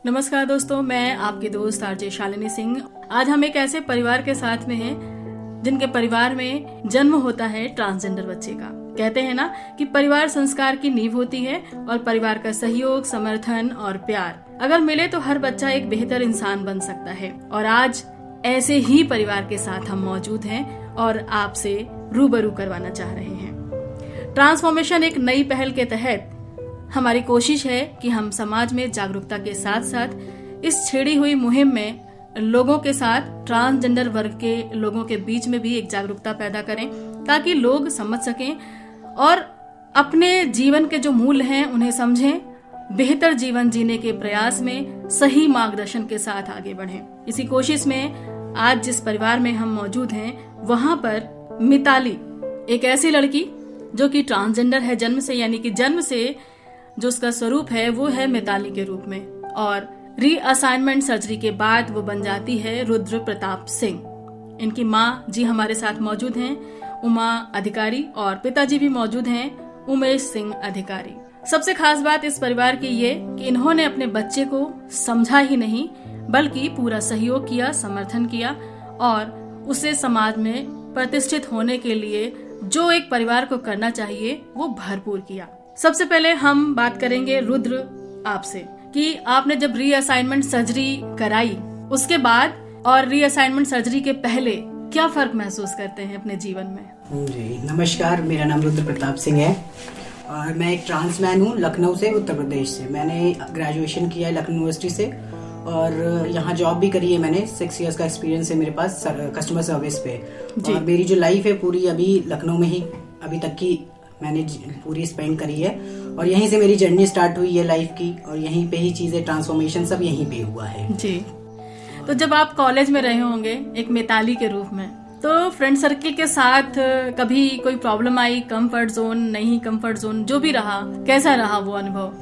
नमस्कार दोस्तों, मैं आपकी दोस्त आरजे शालिनी सिंह। आज हम एक ऐसे परिवार के साथ में हैं जिनके परिवार में जन्म होता है ट्रांसजेंडर बच्चे का। कहते हैं ना कि परिवार संस्कार की नींव होती है और परिवार का सहयोग, समर्थन और प्यार अगर मिले तो हर बच्चा एक बेहतर इंसान बन सकता है। और आज ऐसे ही परिवार के साथ हम मौजूद हैं और आपसे रूबरू करवाना चाह रहे हैं। ट्रांसफॉर्मेशन एक नई पहल के तहत हमारी कोशिश है कि हम समाज में जागरूकता के साथ साथ इस छेड़ी हुई मुहिम में लोगों के साथ ट्रांसजेंडर वर्ग के लोगों के बीच में भी एक जागरूकता पैदा करें, ताकि लोग समझ सकें और अपने जीवन के जो मूल्य हैं उन्हें समझें, बेहतर जीवन जीने के प्रयास में सही मार्गदर्शन के साथ आगे बढ़ें। इसी कोशिश में आज जिस परिवार में हम मौजूद हैं वहां पर मिताली, एक ऐसी लड़की जो कि ट्रांसजेंडर है जन्म से, यानी कि जन्म से जो उसका स्वरूप है वो है मिताली के रूप में, और रीअसाइनमेंट सर्जरी के बाद वो बन जाती है रुद्र प्रताप सिंह। इनकी माँ जी हमारे साथ मौजूद हैं, उमा अधिकारी, और पिताजी भी मौजूद हैं, उमेश सिंह अधिकारी। सबसे खास बात इस परिवार की ये कि इन्होंने अपने बच्चे को समझा ही नहीं बल्कि पूरा सहयोग किया, समर्थन किया और उसे समाज में प्रतिष्ठित होने के लिए जो एक परिवार को करना चाहिए वो भरपूर किया। सबसे पहले हम बात करेंगे रुद्र आपसे कि आपने जब रीअसाइनमेंट सर्जरी कराई उसके बाद और रीअसाइनमेंट सर्जरी के पहले क्या फर्क महसूस करते हैं अपने जीवन में? जी नमस्कार, मेरा नाम रुद्र प्रताप सिंह है और मैं एक ट्रांस मैन हूँ, लखनऊ से, उत्तर प्रदेश से। मैंने ग्रेजुएशन किया है लखनऊ यूनिवर्सिटी से और यहाँ जॉब भी करी है मैंने। 6 इयर्स का एक्सपीरियंस है मेरे पास कस्टमर सर्विस पे। और मेरी जो लाइफ है पूरी अभी लखनऊ में ही अभी तक की मैंने पूरी स्पेंड करी है और यहीं से मेरी जर्नी स्टार्ट हुई है लाइफ की, और यहीं पे ही चीजें, ट्रांसफॉर्मेशन सब यहीं पे हुआ है। जी, तो जब आप कॉलेज में रहे होंगे एक मिताली के रूप में, तो फ्रेंड सर्किल के साथ कभी कोई प्रॉब्लम आई? कंफर्ट जोन, नहीं कंफर्ट जोन, जो भी रहा, कैसा रहा वो अनुभव?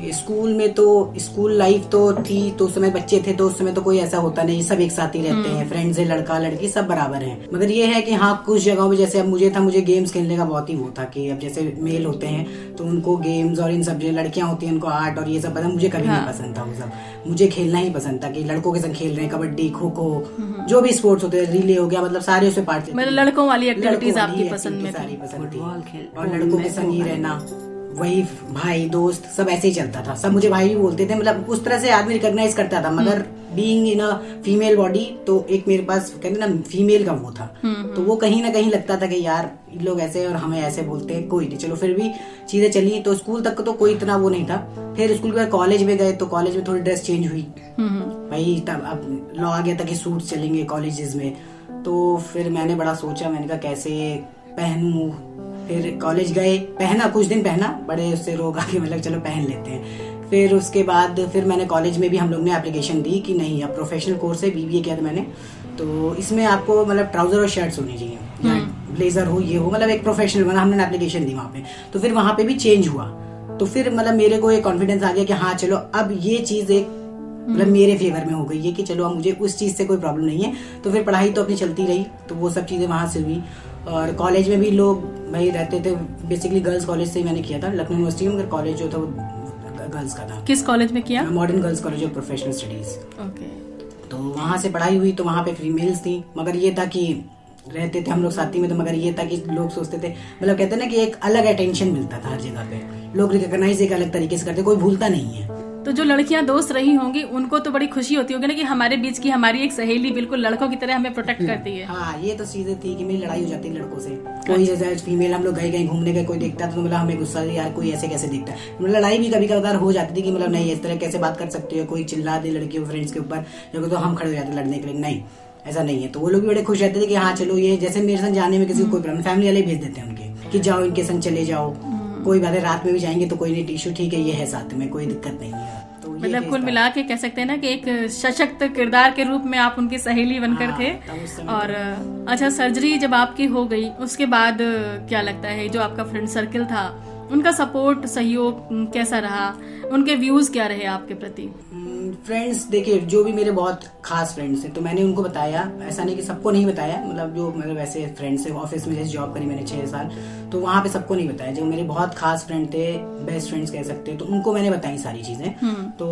स्कूल में तो स्कूल लाइफ तो थी, तो उस समय बच्चे थे तो उस समय तो कोई ऐसा होता नहीं, सब एक साथ ही रहते हैं, फ्रेंड्स है, लड़का लड़की सब बराबर हैं। मगर ये है कि हाँ कुछ जगहों में जैसे अब मुझे गेम्स खेलने का बहुत ही वो था कि अब जैसे मेल होते हैं तो उनको गेम्स और इन सब, लड़कियां होती हैं उनको आर्ट और ये सब पसंद, मुझे कभी नहीं पसंद था वो सब। मुझे खेलना ही पसंद था कि लड़कों के संग खेल रहे हैं, कबड्डी, खो खो, जो भी स्पोर्ट्स होते हैं, रिले हो गया, मतलब सारे उसमें पार्ट, मतलब लड़कों वाली एक्टिविटीज आपकी पसंद में सारी पसंद थी। और लड़कों के संग ही रहना, वही भाई दोस्त सब ऐसे ही चलता था। सब मुझे भाई भी बोलते थे, मतलब उस तरह से आदमी रिकॉग्नाइज करता था। मगर being in a female body, तो एक मेरे पास कहते ना फीमेल का वो था, तो वो कहीं ना कहीं लगता था कि यार लोग ऐसे और हमें ऐसे बोलते हैं। कोई नहीं, चलो फिर भी चीजें चली। तो स्कूल तक तो कोई इतना वो नहीं था। फिर स्कूल के बाद कॉलेज में गए तो कॉलेज में थोड़ी ड्रेस चेंज हुई भाई, तब अब लॉ आ गया था कि सूट चलेंगे कॉलेजेस में। तो फिर मैंने बड़ा सोचा, मैंने कहा कैसे पहनूं। फिर कॉलेज गए, पहना, कुछ दिन पहना, बड़े उससे रोग आके मतलब चलो पहन लेते हैं। फिर उसके बाद फिर मैंने कॉलेज में भी हम लोग ने एप्लीकेशन दी कि नहीं, अब प्रोफेशनल कोर्स है, बीबीए किया था मैंने, तो इसमें आपको मतलब ट्राउजर और शर्ट्स होनी चाहिए या ब्लेजर हो, ये हो, मतलब एक प्रोफेशनल बना। हमने एप्लीकेशन दी वहाँ पे, तो फिर वहाँ पे भी चेंज हुआ। तो फिर मतलब मेरे को एक कॉन्फिडेंस आ गया कि हाँ चलो अब ये चीज एक मतलब मेरे फेवर में हो गई है कि चलो अब मुझे उस चीज से कोई प्रॉब्लम नहीं है। तो फिर पढ़ाई तो अपनी चलती रही, तो वो सब चीजें वहां से हुई। और कॉलेज में भी लोग भाई रहते थे, बेसिकली गर्ल्स कॉलेज से ही मैंने किया था लखनऊ यूनिवर्सिटी में, मगर कॉलेज जो था वो गर्ल्स का था। किस कॉलेज में किया? Modern girls college of professional studies. Okay. तो वहां से पढ़ाई हुई, तो वहां पे फीमेल्स थी, मगर ये था कि रहते थे हम लोग साथ ही में, तो मगर ये था कि लोग सोचते थे, मतलब कहते ना कि एक अलग अटेंशन मिलता था हर जगह पे, लोग रिकॉग्नाइज एक अलग तरीके से करते, कोई भूलता नहीं है। तो जो लड़कियां दोस्त रही होंगी उनको तो बड़ी खुशी होती होगी ना कि हमारे बीच की हमारी एक सहेली बिल्कुल लड़कों की तरह हमें प्रोटेक्ट करती है। हाँ, ये तो चीजें थी कि मेरी लड़ाई हो जाती है लड़कों से। कोई जैसे फीमेल, हम लोग गए घूमने गए, कोई देखता था तो मतलब हमें गुस्सा, यार कोई ऐसे कैसे दिखता है। मतलब लड़ाई भी कभी कभार हो जाती थी कि मतलब नहीं, इस तरह कैसे बात कर सकते हो, कोई चिल्ला दे लड़की फ्रेंड्स के ऊपर, तो हम खड़े हो जाते लड़ने के लिए, नहीं ऐसा नहीं है। तो वो लोग भी बड़े खुश रहते थे कि हाँ चलो, ये जैसे मेरे संग जाने में किसी को कोई प्रॉब्लम, फैमिली वाले भेज देते हैं उनके कि जाओ इनके संग चले जाओ, कोई बात है, रात में भी जाएंगे तो कोई नहीं, टिश्यू ठीक है, ये है साथ में, कोई दिक्कत नहीं है। तो मतलब कुल मिला के कह सकते हैं ना कि एक सशक्त किरदार के रूप में आप उनकी सहेली बनकर थे। और अच्छा, सर्जरी जब आपकी हो गई उसके बाद क्या लगता है, जो आपका फ्रेंड सर्किल था उनका सपोर्ट, सहयोग कैसा रहा, उनके व्यूज क्या रहे आपके प्रति? फ्रेंड्स देखिए, जो भी मेरे बहुत खास फ्रेंड्स हैं तो मैंने उनको बताया, ऐसा नहीं कि सबको नहीं बताया, मतलब जो मतलब ऐसे फ्रेंड्स है ऑफिस में जैसे जॉब करी मैंने 6 साल, तो वहाँ पे सबको नहीं बताया। जो मेरे बहुत खास फ्रेंड थे, बेस्ट फ्रेंड्स कह सकते हैं, तो उनको मैंने बताई सारी चीजें। तो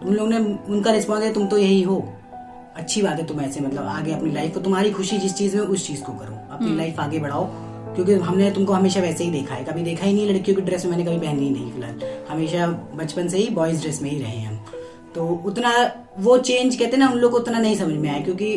उन लोगों ने, उनका रिस्पॉन्स है तुम तो यही हो, अच्छी बात है, तुम ऐसे मतलब आगे अपनी लाइफ को, तुम्हारी खुशी जिस चीज में उस चीज को करो, अपनी लाइफ आगे बढ़ाओ, क्योंकि हमने तुमको हमेशा वैसे ही देखा है, कभी देखा ही नहीं लड़कियों की ड्रेस में, मैंने कभी पहनी ही नहीं फिलहाल, हमेशा बचपन से ही बॉयज ड्रेस में ही रहे हैं हम। तो उतना वो चेंज कहते हैं ना, उन लोग को उतना नहीं समझ में आया, क्योंकि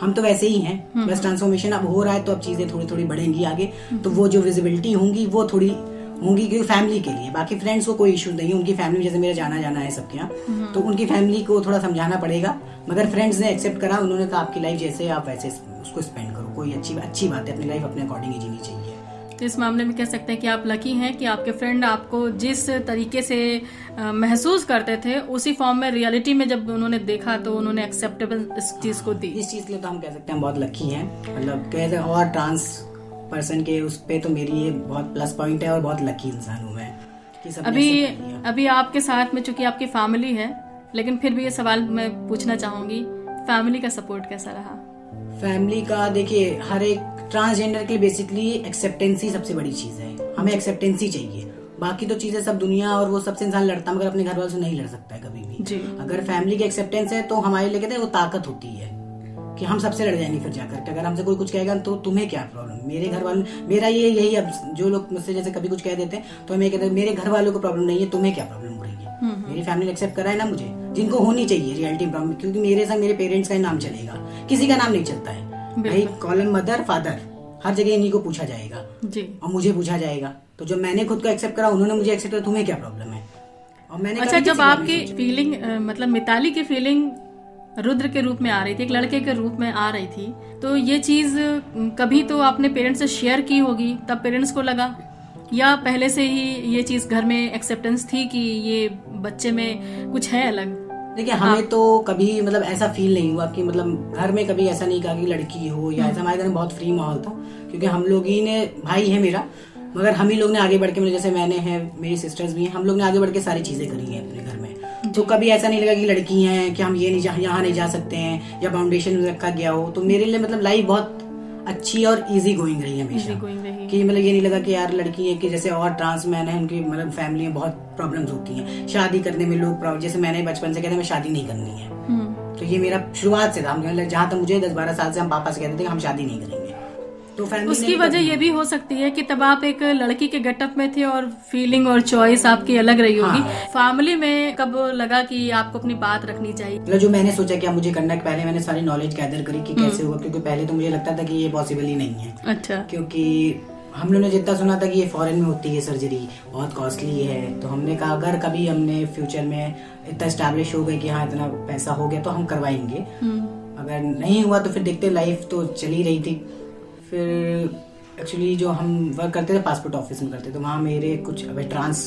हम तो वैसे ही हैं, बस ट्रांसफॉर्मेशन अब हो रहा है, तो अब चीजें थोड़ी थोड़ी बढ़ेंगी आगे, तो वो जो विजिबिलिटी होंगी वो थोड़ी होंगी, क्योंकि फैमिली के लिए, बाकी फ्रेंड्स को कोई इशू नहीं है, उनकी फैमिली जैसे मेरा जाना है सबके यहाँ, तो उनकी फैमिली को थोड़ा समझाना पड़ेगा, मगर फ्रेंड्स ने एक्सेप्ट करा, उन्होंने कहा आपकी लाइफ जैसे आप वैसे उसको स्पेंड करो, कोई अच्छी बात है, अपनी लाइफ अपने अकॉर्डिंग ही जीनी चाहिए। तो इस मामले में कह सकते हैं कि आप लकी हैं कि आपके फ्रेंड आपको जिस तरीके से महसूस करते थे उसी फॉर्म में रियलिटी में जब उन्होंने देखा तो उन्होंने एक्सेप्टेबल इस चीज को दी। इस चीज के लिए तो हम कह सकते हैं बहुत लकी हैं, मतलब कहते हैं, और ट्रांस पर्सन के उस पे तो मेरी ये बहुत प्लस पॉइंट है और बहुत लकी इंसान हूँ मैं कि सबने अभी आपके साथ में चूंकि आपकी फैमिली है, लेकिन फिर भी ये सवाल मैं पूछना चाहूंगी, फैमिली का सपोर्ट कैसा रहा? फैमिली का देखिए, हर एक ट्रांसजेंडर के बेसिकली एक्सेप्टेंस ही सबसे बड़ी चीज है, हमें एक्सेप्टेंस ही चाहिए, बाकी तो चीजें सब दुनिया और वो सबसे इंसान लड़ता, मगर अपने घर वालों से नहीं लड़ सकता है कभी भी जी। अगर फैमिली की एक्सेप्टेंस है तो हमारे लिए कहते हैं वो ताकत होती है कि हम सबसे लड़ जाएंगे फिर जाकर के, अगर हमसे कोई कुछ कहेगा तो तुम्हें क्या प्रॉब्लम, मेरे घर वालों, मेरा ये यही, अब जो लोग मुझसे जैसे कभी कुछ कह देते हैं तो हम ये कहते हैं मेरे घर वालों को प्रॉब्लम नहीं है, तुम्हें क्या प्रॉब्लम हो रही है, मेरी फैमिली एक्सेप्ट करा है ना मुझे, जिनको होनी चाहिए रियलिटी प्रॉब्लम, क्योंकि मेरे संग मेरे पेरेंट्स का ही नाम चलेगा, किसी का नाम नहीं चलता है भाई, कॉलम मदर फादर हर जगह इन्हीं को पूछा जाएगा जी, और मुझे पूछा जाएगा, तो जब मैंने खुद को एक्सेप्ट करा, उन्होंने मुझे एक्सेप्ट करा, तुम्हें क्या प्रॉब्लम है, और मैंने अच्छा, जब आपकी फीलिंग मतलब मिताली की फीलिंग रुद्र के रूप में आ रही थी, एक लड़के के रूप में आ रही थी, तो ये चीज कभी तो आपने पेरेंट्स से शेयर की होगी, तब पेरेंट्स को लगा, या पहले से ही ये चीज घर में एक्सेप्टेंस थी कि ये बच्चे में कुछ है अलग? देखिए, हमें तो कभी मतलब ऐसा फील नहीं हुआ कि मतलब घर में कभी ऐसा नहीं कहा कि लड़की हो या ऐसा, हमारे घर में बहुत फ्री माहौल था, क्योंकि हम लोग ही ने, भाई है मेरा, मगर हम ही लोग ने आगे बढ़ के, मतलब जैसे मैंने है, मेरी सिस्टर्स भी हैं, हम लोग ने आगे बढ़ के सारी चीजें करी हैं अपने घर में, तो कभी ऐसा नहीं लगा कि लड़की हैं कि हम ये नहीं यहाँ नहीं जा सकते हैं या बाउंडेशन में रखा गया हो, तो मेरे लिए मतलब लाइफ बहुत अच्छी और इजी गोइंग रही है हमेशा, कि मतलब ये नहीं लगा कि यार लड़की है, कि जैसे और ट्रांस मैन है उनकी मतलब फैमिली में बहुत प्रॉब्लम्स होती हैं, शादी करने में लोग, जैसे मैंने बचपन से कहते मैं शादी नहीं करनी है, तो ये मेरा शुरुआत से था, जहाँ तक मुझे 10-12 साल से हम पापा से कहते थे हम शादी नहीं करेंगे, तो फैमिली उसकी वजह ये भी हो सकती है कि तब आप एक लड़की के गेटअप में थे और फीलिंग और चॉइस आपकी अलग रही होगी। फैमिली में कब लगा कि आपको अपनी बात रखनी चाहिए? मतलब जो मैंने सोचा कि मुझे करना है, पहले मैंने सारी नॉलेज गैदर करी कि कैसे होगा, क्योंकि पहले तो मुझे लगता था कि ये पॉसिबल ही नहीं है। अच्छा। क्योंकि हम लोगों ने जितना सुना था कि ये फॉरेन में होती है सर्जरी, बहुत कॉस्टली है, तो हमने कहा अगर कभी हमने फ्यूचर में इतना स्टैब्लिश हो गए कि हाँ इतना पैसा हो गया तो हम करवाएंगे, अगर नहीं हुआ तो फिर देखते, लाइफ तो चली रही थी। फिर एक्चुअली जो हम वर्क करते थे पासपोर्ट ऑफिस में करते, तो वहाँ मेरे कुछ ट्रांस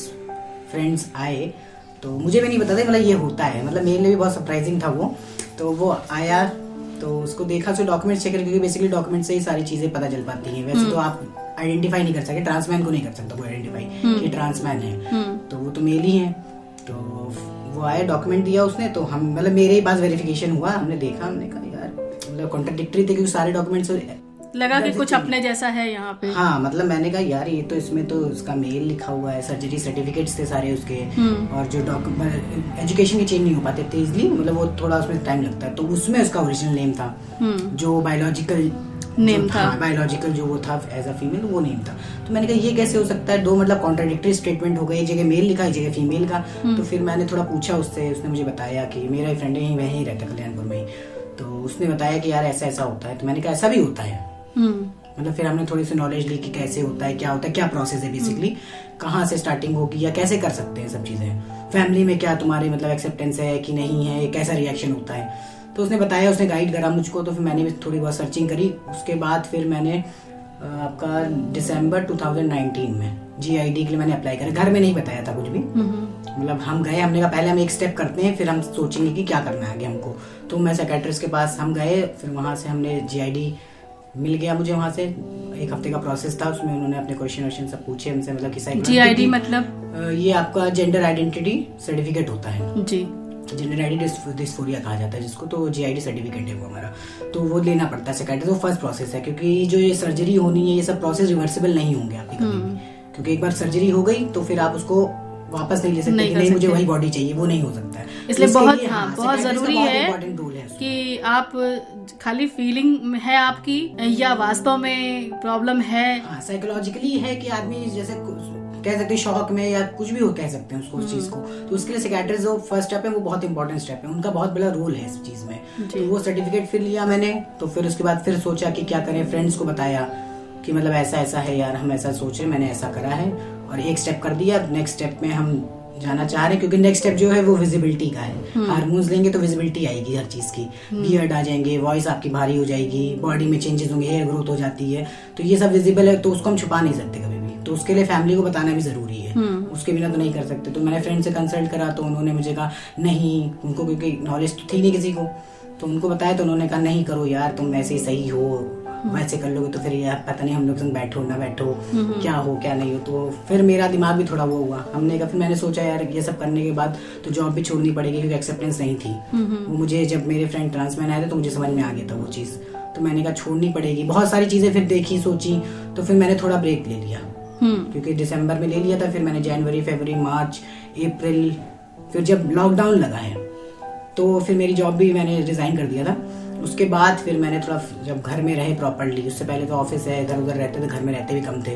फ्रेंड्स आए, तो मुझे भी नहीं पता था मतलब ये होता है, मतलब मेरे लिए भी बहुत सरप्राइजिंग था वो, तो वो आया तो उसको देखा, उसके डॉक्यूमेंट्स चेक, क्योंकि बेसिकली डॉक्यूमेंट से ही सारी चीजें पता चल पाती हैं, वैसे तो आप आइडेंटिफाई नहीं कर सकते, ट्रांसमैन को नहीं कर सकता कोई आइडेंटिफाई कि ट्रांसमैन है, तो वो तो मेल ही है। तो वो आया, डॉक्यूमेंट दिया उसने, तो हम मतलब मेरे ही पास वेरिफिकेशन हुआ, हमने देखा, हमने कहा यार मतलब कॉन्ट्राडिक्टरी थे, क्योंकि सारे डॉक्यूमेंट्स लगा कि कुछ अपने जैसा है यहाँ पे। हाँ, मतलब मैंने कहा यार ये तो इसमें तो उसका मेल लिखा हुआ है, सर्जरी सर्टिफिकेट्स थे सारे उसके, और जो डॉक्यूमेंट एजुकेशन के चेंज नहीं हो पाते थे इजिली, मतलब वो थोड़ा उसमें टाइम लगता है, तो उसमें उसका ओरिजिनल नेम था, जो बायोलॉजिकल नेम था, बायोलॉजिकल जो वो था एज अ फीमेल, वो नेम था। तो मैंने कहा ये कैसे हो सकता है, दो मतलब कॉन्ट्राडिक्टरी स्टेटमेंट हो गए, एक जगह मेल लिखा, एक जगह फीमेल का। तो फिर मैंने थोड़ा पूछा उससे, उसने मुझे बताया कि मेरा फ्रेंड है वहीं रहता है कल्याणपुर में ही, तो उसने बताया कि यार ऐसा ऐसा होता है, तो मैंने कहा ऐसा भी होता है, मतलब फिर हमने थोड़ी सी नॉलेज ली कि कैसे होता है, क्या प्रोसेस है बेसिकली, कहाँ से स्टार्टिंग होगी या कैसे कर सकते हैं सब चीजें, फैमिली में क्या तुम्हारे मतलब एक्सेप्टेंस है कि नहीं है, कैसा रिएक्शन होता है। तो उसने बताया, उसने गाइड करा मुझको, तो फिर मैंने भी थोड़ी बहुत सर्चिंग करी। उसके बाद फिर मैंने आपका दिसंबर 2019 में GID के लिए मैंने अप्लाई करा, घर में नहीं बताया था कुछ भी, मतलब हम गए, हमने कहा पहले हम एक स्टेप करते हैं फिर हम सोचेंगे कि क्या करना है आगे हमको। तो मैं साइकियाट्रिस्ट के पास हम गए, फिर वहां से हमने GID मिल गया मुझे, वहां से 1 हफ्ते का प्रोसेस था, उसमें उन्होंने अपने क्वेश्चन सब पूछे हमसे, मतलब कि GID मतलब ये आपका जेंडर आइडेंटिटी सर्टिफिकेट होता है जी, जेनेटिक डिस्फोरिया कहा जाता है जिसको, तो GID सर्टिफिकेट है वो हमारा, तो वो लेना पड़ता है साइकियाट्रिस्ट। वो फर्स्ट प्रोसेस है, क्योंकि जो ये सर्जरी होनी है ये सब प्रोसेस रिवर्सिबल नहीं होंगे आपकी कभी भी, क्योंकि एक बार सर्जरी हो गई तो फिर आप उसको वापस नहीं ले सकते कि नहीं मुझे वही बॉडी चाहिए, वो नहीं हो सकता है। इसलिए बहुत बहुत जरूरी है कि आप खाली फीलिंग है आपकी या वास्तव में प्रॉब्लम है। साइकोलॉजिकली है कि आदमी जैसे कह सकते हैं शॉक में या कुछ भी हो कह सकते हैं उसको उस चीज को, तो उसके लिए साइकियाट्रिस्ट जो फर्स्ट स्टेप है वो बहुत इंपॉर्टेंट स्टेप है, उनका बहुत बड़ा रोल है इस चीज में। तो वो सर्टिफिकेट फिर लिया मैंने, तो फिर उसके बाद फिर सोचा कि क्या करें, फ्रेंड्स को बताया कि मतलब ऐसा ऐसा है यार, हम ऐसा सोच रहे, मैंने ऐसा करा है, और एक स्टेप कर दिया। नेक्स्ट स्टेप में हम जाना चाह रहे हैं, क्योंकि नेक्स्ट स्टेप जो है वो विजिबिलिटी का है। हार्मोन्स लेंगे तो विजिबिलिटी आएगी हर चीज की, बियर्ड आ जाएंगे, वॉइस आपकी भारी हो जाएगी, बॉडी में चेंजेस होंगे, हेयर ग्रोथ हो जाती है, तो ये सब विजिबल है, तो उसको हम छुपा नहीं सकते कभी भी, तो उसके लिए फैमिली को बताना भी जरूरी है, उसके बिना तो नहीं कर सकते। तो मैंने फ्रेंड से कंसल्ट करा, तो उन्होंने मुझे कहा नहीं, उनको क्योंकि नॉलेज तो थी नहीं किसी को, तो उनको बताया, तो उन्होंने कहा नहीं करो यार, तुम ऐसे ही सही हो, वैसे कर लोगे तो फिर यार पता नहीं हम लोग संग बैठो ना बैठो, क्या हो क्या नहीं हो। तो फिर मेरा दिमाग भी थोड़ा वो हुआ, हमने कहा, फिर मैंने सोचा यार ये सब करने के बाद तो जॉब भी छोड़नी पड़ेगी, क्योंकि एक्सेप्टेंस नहीं थी। वो मुझे जब मेरे फ्रेंड ट्रांसमैन आए थे तो मुझे समझ में आ गया था वो चीज, तो मैंने कहा छोड़नी पड़ेगी। बहुत सारी चीजें फिर देखी सोची, तो फिर मैंने थोड़ा ब्रेक ले लिया, क्योंकि दिसंबर में ले लिया था, फिर मैंने जनवरी फरवरी मार्च अप्रैल, फिर जब लॉकडाउन लगा है तो फिर मेरी जॉब भी मैंने रिजाइन कर दिया था। उसके बाद फिर मैंने थोड़ा जब घर में रहे प्रॉपर्ली, उससे पहले तो ऑफिस है इधर उधर रहते थे, घर में रहते भी कम थे,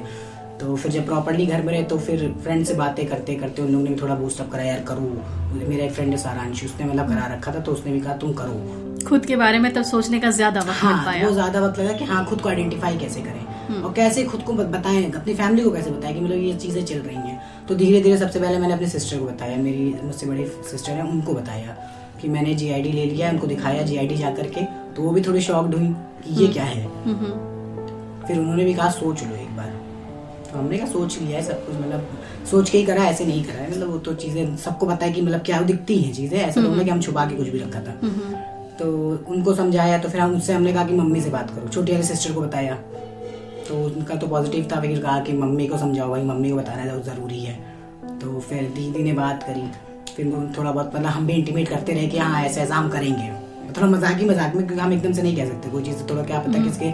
तो फिर जब प्रॉपर्ली घर में रहे तो फिर फ्रेंड से बातें करते करते उन लोगों ने भी थोड़ा बूस्टअप करा, यार करो। मेरा एक फ्रेंड है सारांश, उसने मतलब करा रखा था, तो उसने भी कहा तुम करो। खुद के बारे में तब सोचने का ज्यादा वक्त लग पाया। वो ज्यादा वक्त लगा कि हाँ खुद को आइडेंटिफाई कैसे करें और कैसे खुद को बताएं, अपनी फैमिली को कैसे बताएं कि मतलब ये चीजें चल रही हैं। तो धीरे धीरे सबसे पहले मैंने अपनी सिस्टर को बताया, मेरी मुझसे बड़ी सिस्टर है, उनको बताया कि मैंने GID ले लिया, उनको दिखाया GID जा करके, तो वो भी थोड़ी शॉक्ड हुई कि ये क्या है। फिर उन्होंने भी कहा सोच लो एक बार, तो हमने कहा सोच लिया है सब कुछ, मतलब सोच के ही करा, ऐसे नहीं करा है, मतलब वो तो चीजें सबको पता है कि मतलब क्या दिखती हैं चीजें, ऐसा तो कि हम छुपा के कुछ भी रखा था। तो उनको समझाया, तो फिर उससे हमने कहा कि मम्मी से बात करो, छोटी वाली सिस्टर को बताया, तो उनका तो पॉजिटिव था, फिर कहा कि मम्मी को समझाओ, भाई मम्मी को बताना बहुत जरूरी है। तो फिर दीदी ने बात करी, फिर थोड़ा बहुत मतलब हम भी इंटीमेट करते रहे कि हाँ ऐसा ऐसा हम करेंगे, थोड़ा मजाक में, क्योंकि हम एकदम से नहीं कह सकते कोई चीज, थोड़ा क्या पता किसके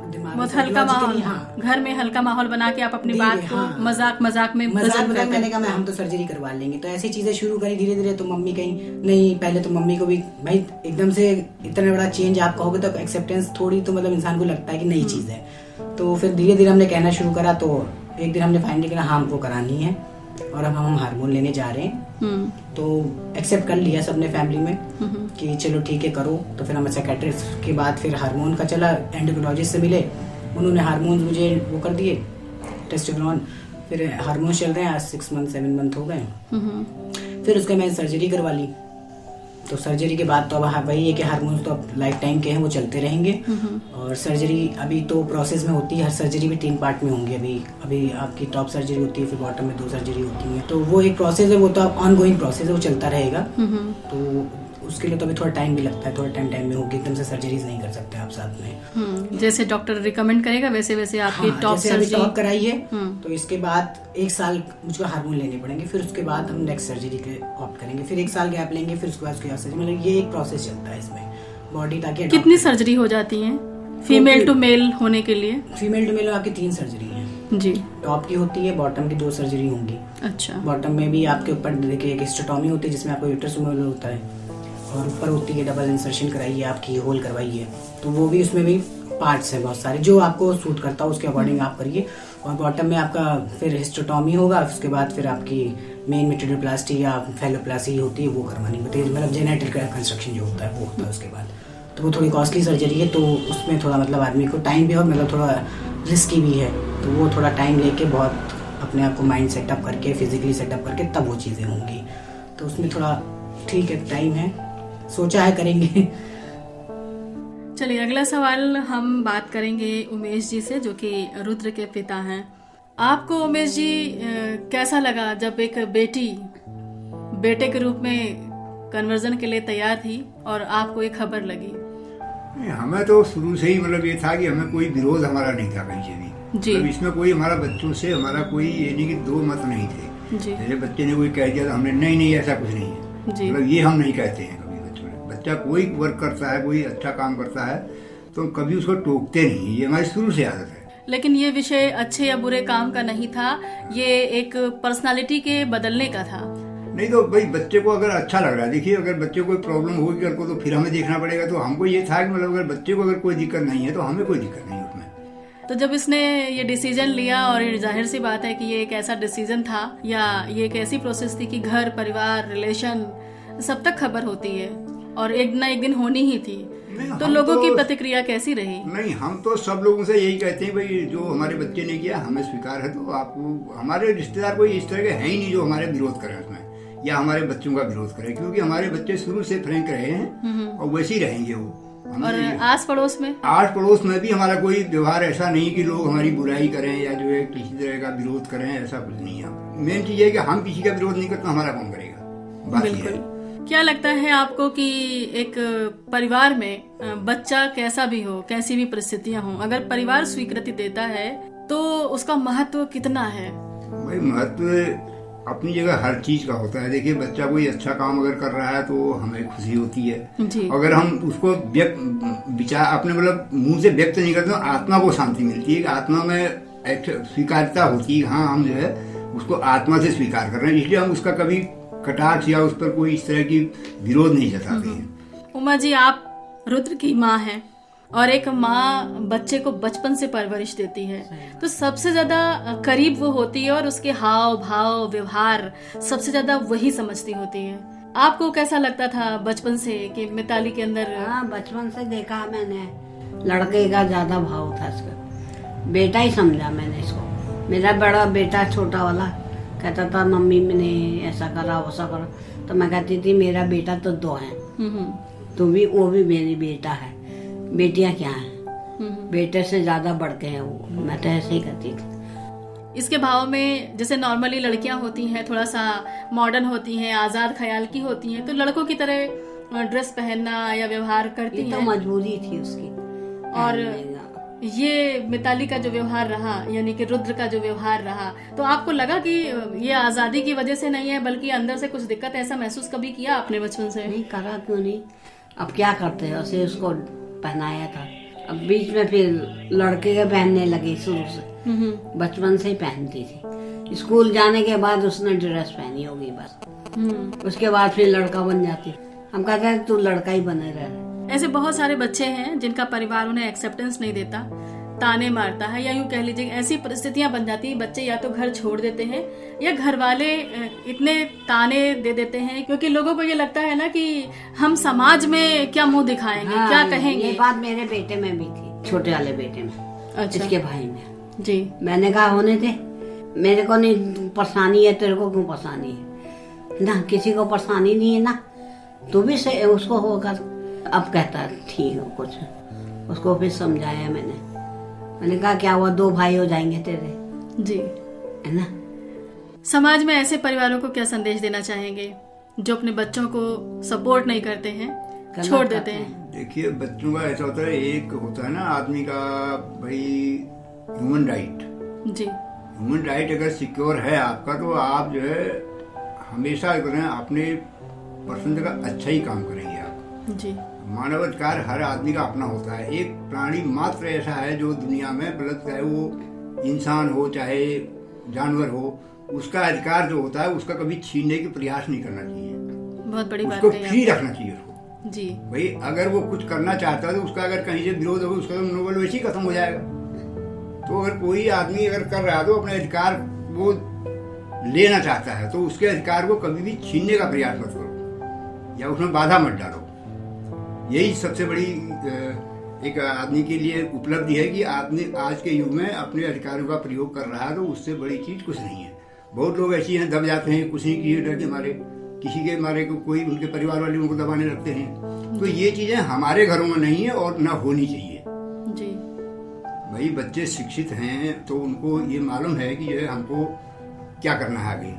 दिमाग में हल्का माहौल, घर में हल्का माहौल बना के आप अपनी बात को मजाक में मैंने कहा हम तो सर्जरी करवा लेंगे। तो ऐसी चीजें शुरू करी धीरे धीरे। तो मम्मी कहीं नहीं, पहले तो मम्मी को भी भाई एकदम से इतना बड़ा चेंज आप कहोगे तो एक्सेप्टेंस थोड़ी तो मतलब इंसान को लगता है कि नई चीज है। तो फिर धीरे धीरे हमने कहना शुरू करा। तो एक दिन हमने फाइनली कहा हाँ हमको करानी है और अब हम हार्मोन लेने जा रहे हैं। तो एक्सेप्ट कर लिया सबने फैमिली में कि चलो ठीक है करो। तो फिर हमें साइकियाट्रिस्ट के बाद फिर हार्मोन का चला, एंडोक्रिनोलॉजिस्ट से मिले, उन्होंने हार्मोन मुझे वो कर दिए टेस्टोस्टेरोन। फिर हार्मोन चल रहे हैं, आज 6 मंथ 7 मंथ हो गए। फिर उसके मैंने सर्जरी करवा ली। तो सर्जरी के बाद तो अब वही है कि हार्मोन्स तो अब लाइफ टाइम के हैं, वो चलते रहेंगे। और सर्जरी अभी तो प्रोसेस में होती है, हर सर्जरी भी 3 पार्ट में होंगी। अभी आपकी टॉप सर्जरी होती है, फिर बॉटम में 2 सर्जरी होती है। तो वो एक प्रोसेस है, वो तो ऑन गोइंग प्रोसेस है, वो चलता रहेगा। तो उसके लिए तो अभी थोड़ा टाइम भी लगता है, थोड़ा टाइम में होगी, एकदम से सर्जरीज नहीं कर सकते आप साथ में। जैसे डॉक्टर रिकमेंड करेगा वैसे वैसे आपकी टॉप सर्जरी टॉप कराई है। तो इसके बाद 1 साल मुझको हार्मोन लेने पड़ेंगे, फिर उसके बाद हम नेक्स्ट सर्जरी के ऑप्ट करेंगे, फिर 1 साल गैप लेंगे, फिर उसके बाद उसकी सर्जरी। मतलब ये एक प्रोसेस चलता है इसमें बॉडी ताकि। कितनी सर्जरी हो जाती है फीमेल टू मेल होने के लिए? फीमेल टू मेल में आपकी 3 सर्जरी है जी। टॉप की होती है, बॉटम की 2 सर्जरी होंगी। अच्छा। बॉटम में भी आपके ऊपर देखिए एक हिस्टेक्टोमी होती है जिसमें आपको यूट्रस रिमूवल होता है, और ऊपर होती है डबल इंसर्शन कराइए, आपकी होल करवाइए। तो वो भी उसमें भी पार्ट्स हैं बहुत सारे, जो आपको सूट करता है उसके अकॉर्डिंग आप करिए। और बॉटम में आपका फिर हिस्टेक्टोमी होगा, उसके बाद फिर आपकी मेन मेट्रिडोप्लास्टी या फेलोप्लास्टी होती है, वो करवानी होती है। मतलब जेनेटिक कंस्ट्रक्शन जो होता है वो होता है उसके बाद। तो वो थोड़ी कॉस्टली सर्जरी है, तो उसमें थोड़ा मतलब आदमी को टाइम भी और मतलब थोड़ा रिस्की भी है। तो वो थोड़ा टाइम लेके बहुत अपने आप को माइंड सेटअप करके, फिजिकली सेटअप करके तब वो चीज़ें होंगी। तो उसमें थोड़ा ठीक है, टाइम है, सोचा है करेंगे। चलिए अगला सवाल हम बात करेंगे उमेश जी से, जो कि रुद्र के पिता हैं। आपको उमेश जी कैसा लगा जब एक बेटी बेटे के रूप में कन्वर्जन के लिए तैयार थी और आपको एक खबर लगी? हमें तो शुरू से ही मतलब ये था कि हमें कोई विरोध हमारा नहीं था कहीं से भी जी। मतलब इसमें कोई हमारा बच्चों से हमारा कोई ये नहीं कि 2 मत नहीं थे जी। मेरे बच्चे ने कोई कह दिया तो हमने नहीं ऐसा कुछ नहीं है। जी। मतलब ये हम नहीं कहते हैं कभी बच्चों ने। बच्चा कोई वर्क करता है, कोई अच्छा काम करता है तो हम कभी उसको टोकते नहीं, ये हमारी शुरू से आदत है। लेकिन ये विषय अच्छे या बुरे काम का नहीं था, ये एक पर्सनालिटी के बदलने का था। नहीं तो भाई बच्चे को अगर अच्छा लग रहा है, देखिए अगर बच्चे को कोई प्रॉब्लम होगी कल को तो फिर हमें देखना पड़ेगा। तो हमको ये था कि मतलब अगर बच्चे को अगर कोई दिक्कत नहीं है तो हमें कोई दिक्कत नहीं उसमें। तो जब इसने ये डिसीजन लिया, और ये जाहिर सी बात है कि ये एक ऐसा डिसीजन था या ये एक ऐसी प्रोसेस थी कि घर परिवार रिलेशन सब तक खबर होती है और एक ना एक दिन होनी ही थी, तो लोगों की प्रतिक्रिया कैसी रही? नहीं, हम तो सब लोगों से यही कहते हैं भाई जो हमारे बच्चे ने किया हमें स्वीकार है, तो आपको हमारे रिश्तेदार कोई इस तरह के है ही नहीं जो हमारे विरोध करें उसमें या हमारे बच्चों का विरोध करें, क्योंकि हमारे बच्चे शुरू से फ्रैंक रहे हैं और वैसे ही रहेंगे वो। और आस पड़ोस में भी हमारा कोई व्यवहार ऐसा नहीं कि लोग हमारी बुराई करें या जो है किसी तरह का विरोध करें, ऐसा कुछ नहीं है। मेन चीज है कि हम किसी का विरोध नहीं करते, हमारा कौन करेगा, बात ये है। क्या लगता है आपको कि एक परिवार में बच्चा कैसा भी हो, कैसी भी परिस्थितियां हो, अगर परिवार स्वीकृति देता है तो उसका महत्व कितना है? भाई महत्व अपनी जगह हर चीज का होता है। देखिए बच्चा कोई अच्छा काम अगर कर रहा है तो हमें खुशी होती है जी। अगर हम उसको विचार अपने मतलब मुंह से व्यक्त नहीं करते तो आत्मा को शांति मिलती है, आत्मा में एक स्वीकारता होती है। हाँ, हम जो है उसको आत्मा से स्वीकार कर रहे हैं, इसलिए हम उसका कभी कटाक्ष या उस पर कोई इस तरह की विरोध नहीं जताते हैं। उमा जी, आप रुद्र की माँ हैं और एक माँ बच्चे को बचपन से परवरिश देती है, तो सबसे ज्यादा करीब वो होती है और उसके हाव भाव व्यवहार सबसे ज्यादा वही समझती होती है। आपको कैसा लगता था बचपन से कि मिताली के अंदर? हाँ, बचपन से देखा मैंने, लड़के का ज्यादा भाव था इसका, बेटा ही समझा मैंने इसको। मेरा बड़ा बेटा छोटा वाला कहता था मम्मी मैंने ऐसा करा वैसा करा, तो मैं कहती थी मेरा बेटा तो दो है, तो भी वो भी मेरी बेटा है, बेटियां क्या हैं, बेटे से ज्यादा बढ़ के हैं वो, मैं तो ऐसे ही कहती थी। इसके भाव में जैसे नॉर्मली लड़कियां होती हैं थोड़ा सा मॉडर्न होती हैं, आजाद ख्याल की होती हैं, तो लड़कों की तरह ड्रेस पहनना या व्यवहार करती हैं। तो मजबूरी थी उसकी। और ये मिताली का जो व्यवहार रहा, यानी कि रुद्र का जो व्यवहार रहा, तो आपको लगा कि ये आजादी की वजह से नहीं है बल्कि अंदर से कुछ दिक्कत, ऐसा महसूस कभी किया आपने बचपन से? नहीं करा, क्यों नहीं। अब क्या करते हैं, उसे उसको पहनाया था, अब बीच में फिर लड़के के पहनने लगे शुरू से, बचपन से ही पहनती थी। स्कूल जाने के बाद उसने ड्रेस पहनी होगी बस, उसके बाद फिर लड़का बन जाती। हम कहते हैं तू लड़का ही बने रहे। ऐसे बहुत सारे बच्चे हैं जिनका परिवार उन्हें एक्सेप्टेंस नहीं देता, ताने मारता है, या यूं कह लीजिए ऐसी परिस्थितियां बन जाती है बच्चे या तो घर छोड़ देते हैं या घर वाले इतने ताने दे देते हैं, क्योंकि लोगों को ये लगता है ना कि हम समाज में क्या मुंह दिखाएंगे, हाँ, क्या कहेंगे। ये बात मेरे बेटे में भी थी, छोटे वाले बेटे में। अच्छा। इसके भाई में जी। मैंने कहा होने दे, मेरे को नहीं परेशानी है, तेरे को क्यों परेशानी है ना, किसी को परेशानी नहीं है ना, तू भी से उसको होकर। अब कहता है ठीक है कुछ, उसको फिर समझाया मैंने कहा क्या हुआ, दो भाई हो जाएंगे तेरे, जी है ना। समाज में ऐसे परिवारों को क्या संदेश देना चाहेंगे जो अपने बच्चों को सपोर्ट नहीं करते हैं, छोड़ देते हैं? देखिए बच्चों का ऐसा होता है, एक होता है ना आदमी का भाई ह्यूमन राइट जी। ह्यूमन राइट अगर सिक्योर है आपका तो आप जो है हमेशा करें अपने पसंद का अच्छा ही काम करेंगे आप जी। मानव अधिकार हर आदमी का अपना होता है। एक प्राणी मात्र ऐसा है जो दुनिया में मतलब चाहे वो इंसान हो चाहे जानवर हो, उसका अधिकार जो होता है उसका कभी छीनने की प्रयास नहीं करना चाहिए, बहुत बड़ी बात उसको है, फ्री रखना चाहिए उसको जी। भाई अगर वो कुछ करना चाहता है तो उसका अगर कहीं से विरोध होगा उसका तो मनोबल वैसे ही खत्म हो जाएगा। तो अगर कोई आदमी अगर कर रहा है तो अपने अधिकार वो लेना चाहता है तो उसके अधिकार को कभी भी छीनने का प्रयास मत करो या उसमें बाधा मत डालो। यही सबसे बड़ी एक आदमी के लिए उपलब्धि है कि आदमी आज के युग में अपने अधिकारों का प्रयोग कर रहा है, तो उससे बड़ी चीज कुछ नहीं है। बहुत लोग ऐसी हैं दब जाते हैं, कुछ नहीं किए डर के मारे, किसी के मारे को कोई उनके परिवार वाले उनको दबाने लगते हैं। तो ये चीजें हमारे घरों में नहीं है और न होनी चाहिए जी। भाई बच्चे शिक्षित हैं तो उनको ये मालूम है कि जो है हमको क्या करना है आगे।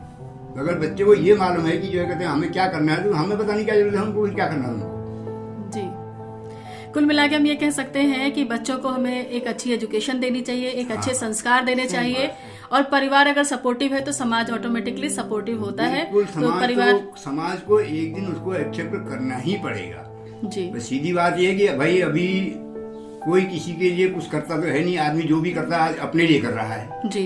अगर बच्चे को ये मालूम है कि जो है कहते हैं हमें क्या करना है तो हमें पता नहीं क्या जरूरत है हमको क्या करना है जी। कुल मिला के हम ये कह सकते हैं कि बच्चों को हमें एक अच्छी एजुकेशन देनी चाहिए, एक अच्छे संस्कार देने चाहिए और परिवार अगर सपोर्टिव है तो समाज ऑटोमेटिकली सपोर्टिव होता है। तो समाज को एक दिन उसको एक्सेप्ट करना ही पड़ेगा जी। बस सीधी बात ये है कि भाई अभी कोई किसी के लिए कुछ करता तो है नहीं, आदमी जो भी करता है अपने लिए कर रहा है जी,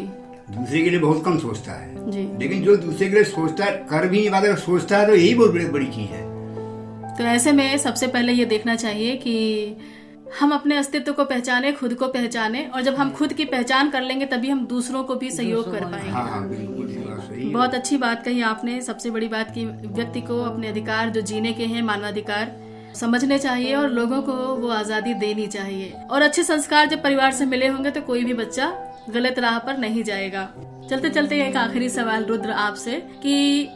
दूसरे के लिए बहुत कम सोचता है जी। लेकिन जो दूसरे के लिए सोचता है, कर भी नहीं पाता, अगर सोचता है तो यही बहुत बड़ी चीज है। तो ऐसे में सबसे पहले ये देखना चाहिए कि हम अपने अस्तित्व को पहचाने, खुद को पहचाने, और जब हम खुद की पहचान कर लेंगे तभी हम दूसरों को भी सहयोग कर पाएंगे। हाँ, बिल्कुल बहुत अच्छी बात कही आपने। सबसे बड़ी बात की व्यक्ति को अपने अधिकार जो जीने के हैं, मानवाधिकार समझने चाहिए और लोगों को वो आजादी देनी चाहिए। और अच्छे संस्कार जब परिवार से मिले होंगे तो कोई भी बच्चा गलत राह पर नहीं जाएगा। चलते चलते एक आखिरी सवाल रुद्र आपसे कि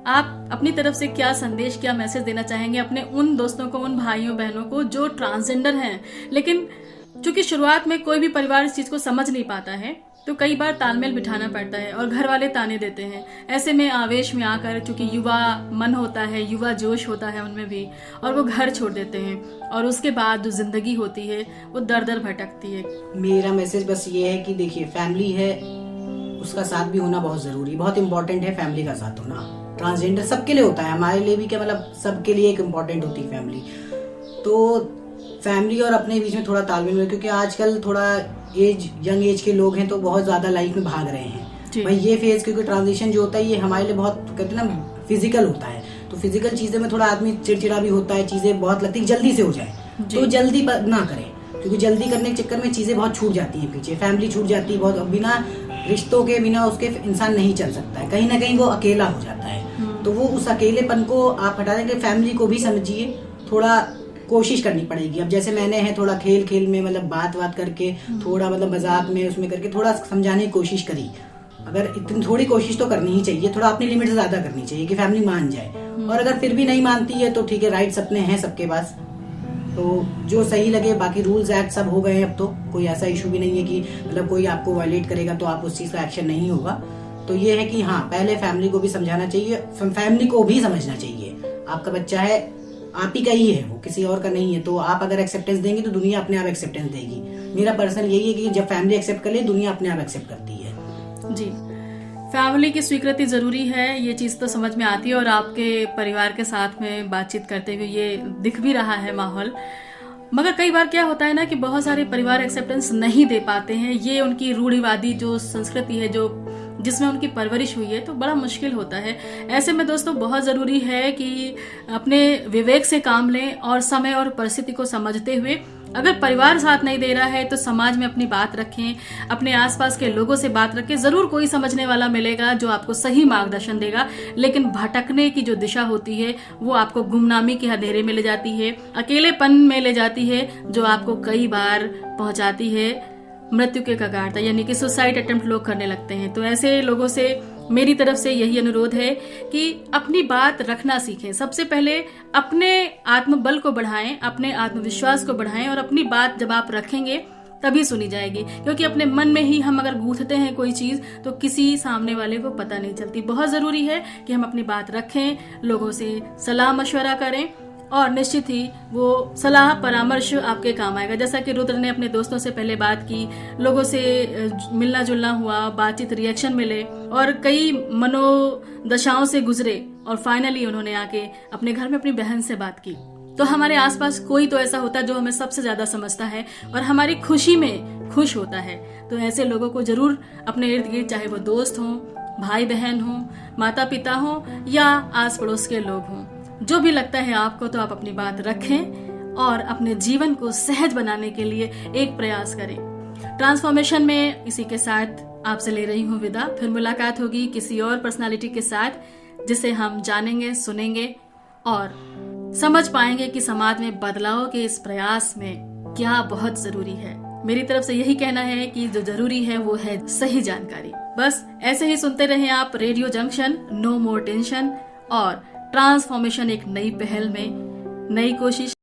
आप अपनी तरफ से क्या संदेश, क्या मैसेज देना चाहेंगे अपने उन दोस्तों को, उन भाइयों बहनों को जो ट्रांसजेंडर हैं, लेकिन चूंकि शुरुआत में कोई भी परिवार इस चीज को समझ नहीं पाता है तो कई बार तालमेल बिठाना पड़ता है और घर वाले ताने देते हैं। ऐसे में आवेश में आकर, चूंकि युवा मन होता है, युवा जोश होता है उनमें भी, और वो घर छोड़ देते हैं और उसके बाद जो जिंदगी होती है वो दर दर भटकती है। मेरा मैसेज बस ये है कि देखिए, फैमिली है, उसका साथ भी होना बहुत जरूरी, बहुत इम्पोर्टेंट है फैमिली का साथ होना। ट्रांसजेंडर सबके लिए होता है, हमारे लिए भी क्या, मतलब सबके लिए एक इम्पोर्टेंट होती है फैमिली। तो फैमिली और अपने बीच में थोड़ा तालमेल है, क्योंकि आजकल थोड़ा यंग एज के लोग हैं तो बहुत ज्यादा लाइफ में भाग रहे हैं भाई। ये फेज, क्योंकि ट्रांजिशन जो होता है ये हमारे लिए बहुत, कहते हैं ना, फिजिकल होता है। तो फिजिकल चीजें में थोड़ा आदमी चिड़चिड़ा भी होता है, चीजें बहुत लगती है जल्दी से हो जाए, तो जल्दी ना करें, क्योंकि जल्दी करने के चक्कर में चीजें बहुत छूट जाती है पीछे, फैमिली छूट जाती है बहुत। बिना रिश्तों के, बिना उसके इंसान नहीं चल सकता है, कहीं ना कहीं वो अकेला हो जाता है। तो वो उस अकेलेपन को आप हटा देंगे। फैमिली को भी समझिए, थोड़ा कोशिश करनी पड़ेगी। अब जैसे मैंने है थोड़ा खेल खेल में, मतलब बात करके, थोड़ा मतलब मजाक में उसमें करके थोड़ा समझाने की कोशिश करी। अगर इतनी थोड़ी कोशिश तो करनी ही चाहिए, थोड़ा अपनी लिमिट से ज्यादा करनी चाहिए कि फैमिली मान जाए। और अगर फिर भी नहीं मानती है तो ठीक है, राइट्स अपने हैं सबके पास, तो जो सही लगे। बाकी रूल्स एक्ट सब हो गए हैं, अब तो कोई ऐसा इशू भी नहीं है कि मतलब कोई आपको वायलेट करेगा तो आप उस चीज का एक्शन नहीं होगा। तो ये है कि हाँ, पहले फैमिली को भी समझाना चाहिए, फैमिली को भी समझना चाहिए आपका बच्चा है, आप ही का ही है, वो किसी और का नहीं है। तो आप अगर एक्सेप्टेंस देंगे तो दुनिया अपने आप एक्सेप्टेंस देगी। मेरा पर्सनल यही है कि जब फैमिली एक्सेप्ट कर ले, दुनिया अपने आप एक्सेप्ट करती है जी। फैमिली की स्वीकृति जरूरी है, ये चीज तो समझ में आती है, और आपके परिवार के साथ में बातचीत करते हुए ये दिख भी रहा है माहौल। मगर कई बार क्या होता है ना कि बहुत सारे परिवार एक्सेप्टेंस नहीं दे पाते हैं। ये उनकी रूढ़िवादी जो संस्कृति है, जो जिसमें उनकी परवरिश हुई है, तो बड़ा मुश्किल होता है। ऐसे में दोस्तों बहुत जरूरी है कि अपने विवेक से काम लें और समय और परिस्थिति को समझते हुए, अगर परिवार साथ नहीं दे रहा है तो समाज में अपनी बात रखें, अपने आसपास के लोगों से बात रखें। जरूर कोई समझने वाला मिलेगा जो आपको सही मार्गदर्शन देगा, लेकिन भटकने की जो दिशा होती है वो आपको गुमनामी के अंधेरे में ले जाती है, अकेलेपन में ले जाती है, जो आपको कई बार पहुंचाती है मृत्यु के कगार तक, यानी कि सुसाइड अटेम्प्ट लोग करने लगते हैं। तो ऐसे लोगों से मेरी तरफ से यही अनुरोध है कि अपनी बात रखना सीखें। सबसे पहले अपने आत्मबल को बढ़ाएं, अपने आत्मविश्वास को बढ़ाएं, और अपनी बात जब आप रखेंगे तभी सुनी जाएगी। क्योंकि अपने मन में ही हम अगर गूंथते हैं कोई चीज तो किसी सामने वाले को पता नहीं चलती। बहुत जरूरी है कि हम अपनी बात रखें, लोगों से सलाह मशवरा करें, और निश्चित ही वो सलाह परामर्श आपके काम आएगा। जैसा कि रुद्र ने अपने दोस्तों से पहले बात की, लोगों से मिलना जुलना हुआ, बातचीत, रिएक्शन मिले, और कई मनोदशाओं से गुजरे, और फाइनली उन्होंने आके अपने घर में अपनी बहन से बात की। तो हमारे आसपास कोई तो ऐसा होता है जो हमें सबसे ज्यादा समझता है और हमारी खुशी में खुश होता है। तो ऐसे लोगों को जरूर अपने इर्द गिर्द, चाहे वो दोस्त हों, भाई बहन हों, माता पिता हों, या आस पड़ोस के लोग हों, जो भी लगता है आपको, तो आप अपनी बात रखें और अपने जीवन को सहज बनाने के लिए एक प्रयास करें। ट्रांसफॉर्मेशन में इसी के साथ आपसे ले रही हूँ विदा। फिर मुलाकात होगी किसी और पर्सनालिटी के साथ, जिसे हम जानेंगे, सुनेंगे और समझ पाएंगे कि समाज में बदलाव के इस प्रयास में क्या बहुत जरूरी है। मेरी तरफ से यही कहना है कि जो जरूरी है वो है सही जानकारी। बस ऐसे ही सुनते रहें आप radio junction, no more tension, और ट्रांसफॉर्मेशन एक नई पहल में, नई कोशिश।